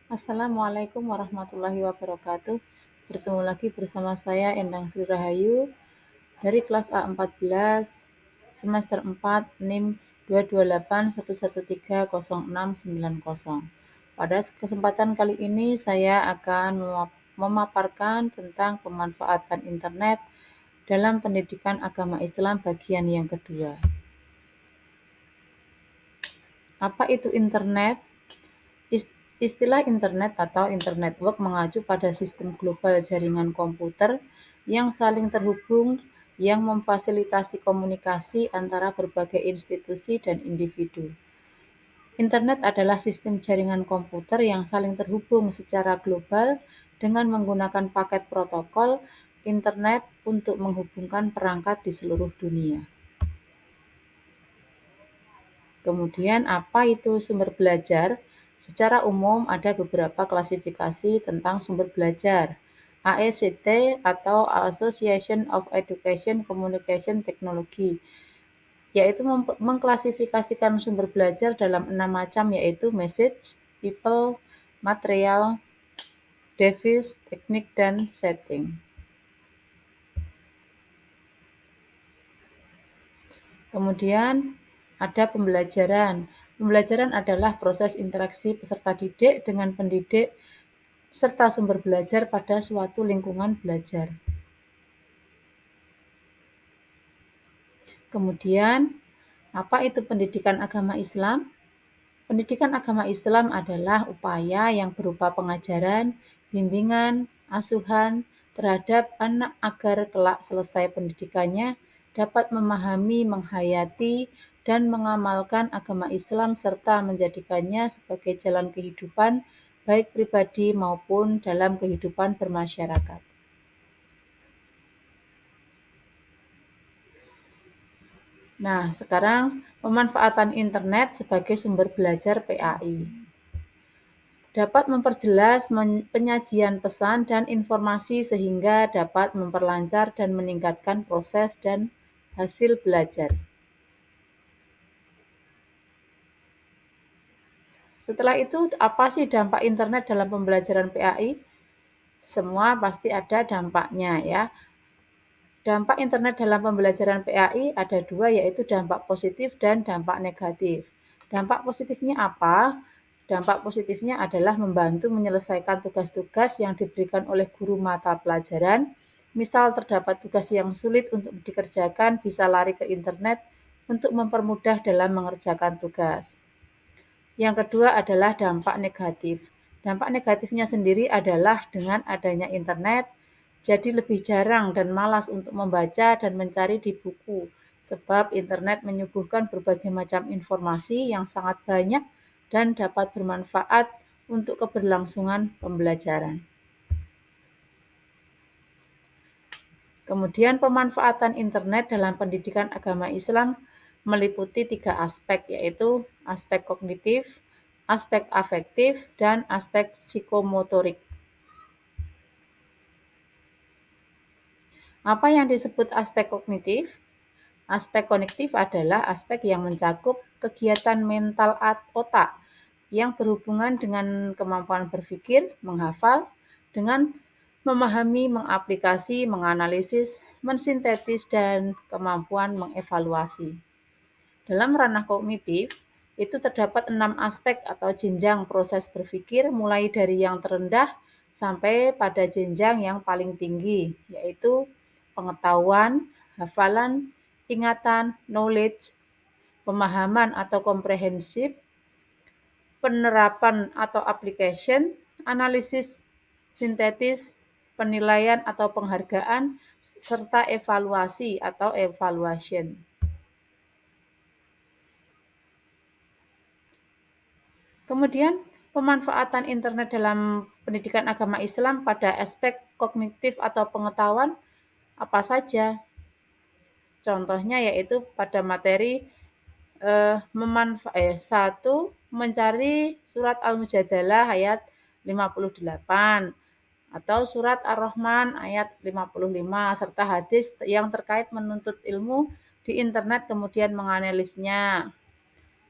Assalamualaikum warahmatullahi wabarakatuh. Bertemu lagi bersama saya Endang Sri Rahayu dari kelas A14 semester 4 NIM 22811306900. Pada kesempatan kali ini saya akan memaparkan tentang pemanfaatan internet dalam pendidikan agama Islam bagian yang kedua. Apa itu internet? Istilah internet atau internet network mengacu pada sistem global jaringan komputer yang saling terhubung yang memfasilitasi komunikasi antara berbagai institusi dan individu. Internet adalah sistem jaringan komputer yang saling terhubung secara global dengan menggunakan paket protokol internet untuk menghubungkan perangkat di seluruh dunia. Kemudian apa itu sumber belajar? Secara umum ada beberapa klasifikasi tentang sumber belajar. AECT atau Association of Education Communication Technology, yaitu mengklasifikasikan sumber belajar dalam 6 macam, yaitu message, people, material, device, teknik, dan setting. Kemudian ada pembelajaran. Pembelajaran adalah proses interaksi peserta didik dengan pendidik serta sumber belajar pada suatu lingkungan belajar. Kemudian, apa itu pendidikan agama Islam? Pendidikan agama Islam adalah upaya yang berupa pengajaran, bimbingan, asuhan terhadap anak agar kelak selesai pendidikannya dapat memahami, menghayati, dan mengamalkan agama Islam serta menjadikannya sebagai jalan kehidupan baik pribadi maupun dalam kehidupan bermasyarakat. Nah, sekarang pemanfaatan internet sebagai sumber belajar PAI. Dapat memperjelas penyajian pesan dan informasi sehingga dapat memperlancar dan meningkatkan proses dan hasil belajar. Setelah itu, apa sih dampak internet dalam pembelajaran PAI? Semua pasti ada dampaknya ya. Dampak internet dalam pembelajaran PAI ada dua, yaitu dampak positif dan dampak negatif. Dampak positifnya apa? Dampak positifnya adalah membantu menyelesaikan tugas-tugas yang diberikan oleh guru mata pelajaran. Misal terdapat tugas yang sulit untuk dikerjakan, bisa lari ke internet untuk mempermudah dalam mengerjakan tugas. Yang kedua adalah dampak negatif. Dampak negatifnya sendiri adalah dengan adanya internet, jadi lebih jarang dan malas untuk membaca dan mencari di buku, sebab internet menyuguhkan berbagai macam informasi yang sangat banyak dan dapat bermanfaat untuk keberlangsungan pembelajaran. Kemudian pemanfaatan internet dalam pendidikan agama Islam meliputi 3 aspek, yaitu aspek kognitif, aspek afektif, dan aspek psikomotorik. Apa yang disebut aspek kognitif? Aspek kognitif adalah aspek yang mencakup kegiatan mental otak yang berhubungan dengan kemampuan berpikir, menghafal, dengan memahami, mengaplikasi, menganalisis, mensintetis, dan kemampuan mengevaluasi. Dalam ranah kognitif, itu terdapat 6 aspek atau jenjang proses berpikir mulai dari yang terendah sampai pada jenjang yang paling tinggi, yaitu pengetahuan, hafalan, ingatan, knowledge, pemahaman atau komprehensif, penerapan atau application, analisis, sintetis, penilaian atau penghargaan, serta evaluasi atau evaluation. Kemudian pemanfaatan internet dalam pendidikan agama Islam pada aspek kognitif atau pengetahuan apa saja? Contohnya yaitu pada materi 1. Mencari surat Al-Mujadalah ayat 58 atau surat Ar-Rahman ayat 55 serta hadis yang terkait menuntut ilmu di internet kemudian menganalisnya.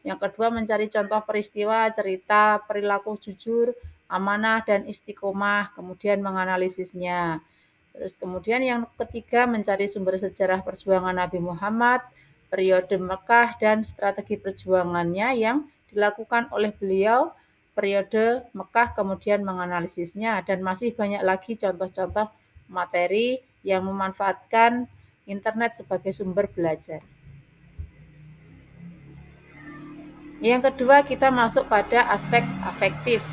Yang kedua, mencari contoh peristiwa, cerita, perilaku jujur amanah dan istiqomah, kemudian menganalisisnya. Terus kemudian yang ketiga mencari sumber sejarah perjuangan Nabi Muhammad, periode Mekah dan strategi perjuangannya yang dilakukan oleh beliau periode Mekah, kemudian menganalisisnya, dan masih banyak lagi contoh-contoh materi yang memanfaatkan internet sebagai sumber belajar. Yang kedua, kita masuk pada aspek afektif.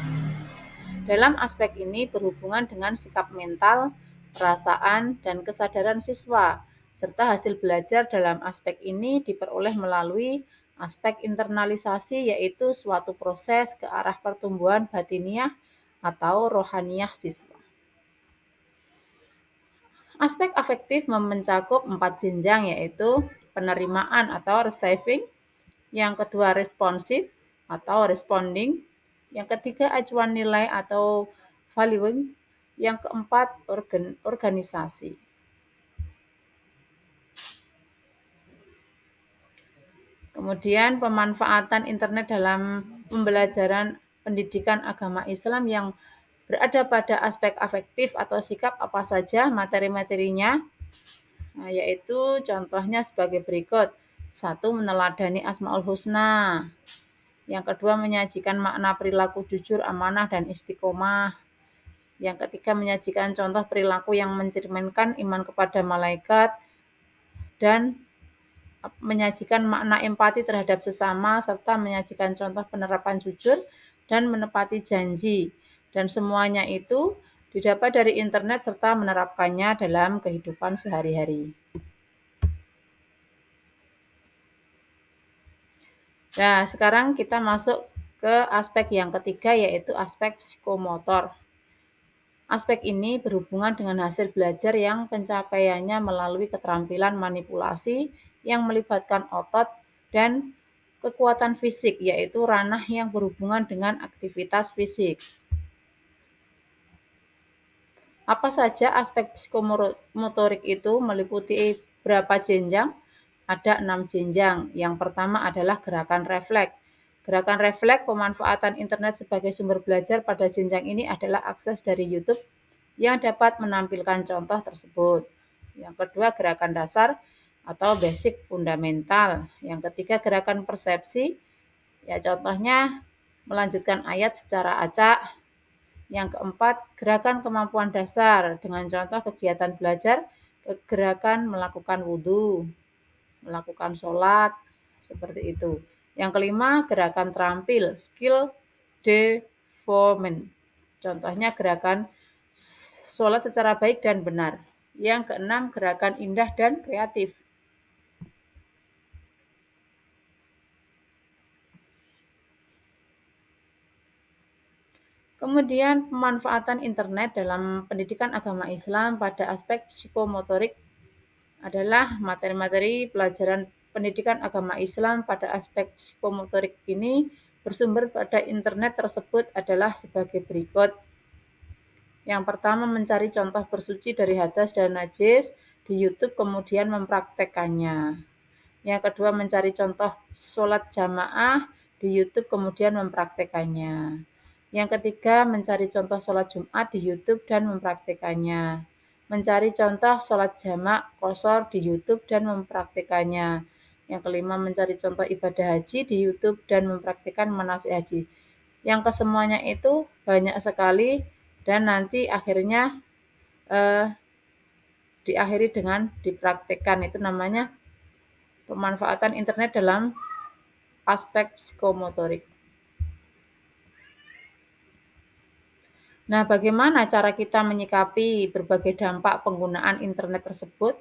Dalam aspek ini berhubungan dengan sikap mental, perasaan, dan kesadaran siswa, serta hasil belajar dalam aspek ini diperoleh melalui aspek internalisasi, yaitu suatu proses ke arah pertumbuhan batiniah atau rohaniyah siswa. Aspek afektif mencakup 4 jenjang, yaitu penerimaan atau receiving, yang kedua responsif atau responding, yang ketiga acuan nilai atau valuing, yang keempat organisasi. Kemudian pemanfaatan internet dalam pembelajaran pendidikan agama Islam yang berada pada aspek afektif atau sikap apa saja materi-materinya, yaitu contohnya sebagai berikut. 1. Meneladani Asmaul Husna. Yang kedua, menyajikan makna perilaku jujur, amanah, dan istiqomah. Yang ketiga, menyajikan contoh perilaku yang mencerminkan iman kepada malaikat dan menyajikan makna empati terhadap sesama, serta menyajikan contoh penerapan jujur dan menepati janji. Dan semuanya itu didapat dari internet serta menerapkannya dalam kehidupan sehari-hari. Nah, sekarang kita masuk ke aspek yang ketiga, yaitu aspek psikomotor. Aspek ini berhubungan dengan hasil belajar yang pencapaiannya melalui keterampilan manipulasi yang melibatkan otot dan kekuatan fisik, yaitu ranah yang berhubungan dengan aktivitas fisik. Apa saja aspek psikomotorik itu meliputi berapa jenjang? Ada 6 jenjang. Yang pertama adalah gerakan refleks. Gerakan refleks pemanfaatan internet sebagai sumber belajar pada jenjang ini adalah akses dari YouTube yang dapat menampilkan contoh tersebut. Yang kedua, gerakan dasar atau basic fundamental. Yang ketiga, gerakan persepsi. Ya, contohnya melanjutkan ayat secara acak. Yang keempat, gerakan kemampuan dasar dengan contoh kegiatan belajar, gerakan melakukan wudhu, melakukan sholat, seperti itu. Yang kelima, gerakan terampil, skill development. Contohnya gerakan sholat secara baik dan benar. Yang keenam, gerakan indah dan kreatif. Kemudian pemanfaatan internet dalam pendidikan agama Islam pada aspek psikomotorik adalah materi-materi pelajaran pendidikan agama Islam pada aspek psikomotorik ini bersumber pada internet tersebut adalah sebagai berikut. Yang pertama, mencari contoh bersuci dari hadas dan najis di YouTube kemudian mempraktekannya. Yang kedua, mencari contoh sholat jamaah di YouTube kemudian mempraktekannya. Yang ketiga, mencari contoh sholat Jumat di YouTube dan mempraktekannya. Mencari contoh sholat jamak qashar di YouTube dan mempraktekannya. Yang kelima, mencari contoh ibadah haji di YouTube dan mempraktikkan manasik haji. Yang kesemuanya itu banyak sekali dan nanti akhirnya diakhiri dengan dipraktikkan. Itu namanya pemanfaatan internet dalam aspek psikomotorik. Nah, bagaimana cara kita menyikapi berbagai dampak penggunaan internet tersebut?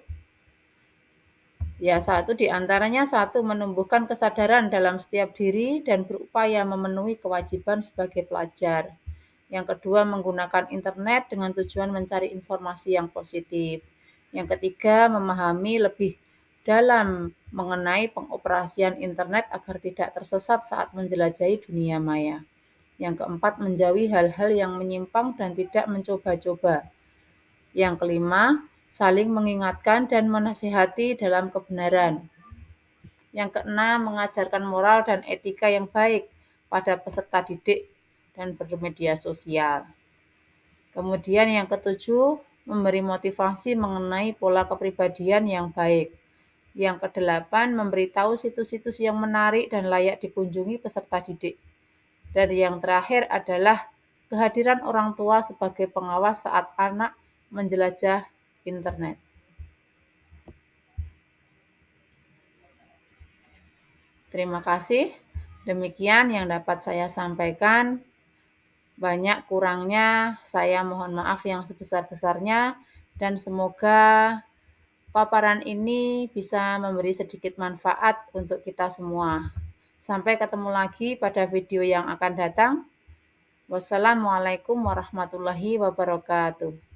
Ya, satu menumbuhkan kesadaran dalam setiap diri dan berupaya memenuhi kewajiban sebagai pelajar. Yang kedua, menggunakan internet dengan tujuan mencari informasi yang positif. Yang ketiga, memahami lebih dalam mengenai pengoperasian internet agar tidak tersesat saat menjelajahi dunia maya. Yang keempat, menjauhi hal-hal yang menyimpang dan tidak mencoba-coba. Yang kelima, saling mengingatkan dan menasihati dalam kebenaran. Yang keenam, mengajarkan moral dan etika yang baik pada peserta didik. dan bermedia sosial. Kemudian yang ketujuh, memberi motivasi mengenai pola kepribadian yang baik. Yang kedelapan, memberitahu situs-situs yang menarik dan layak dikunjungi peserta didik. Dan yang terakhir adalah kehadiran orang tua sebagai pengawas saat anak menjelajah internet. Terima kasih. Demikian yang dapat saya sampaikan. Banyak kurangnya, saya mohon maaf yang sebesar-besarnya, dan semoga paparan ini bisa memberi sedikit manfaat untuk kita semua. Sampai ketemu lagi pada video yang akan datang. Wassalamualaikum warahmatullahi wabarakatuh.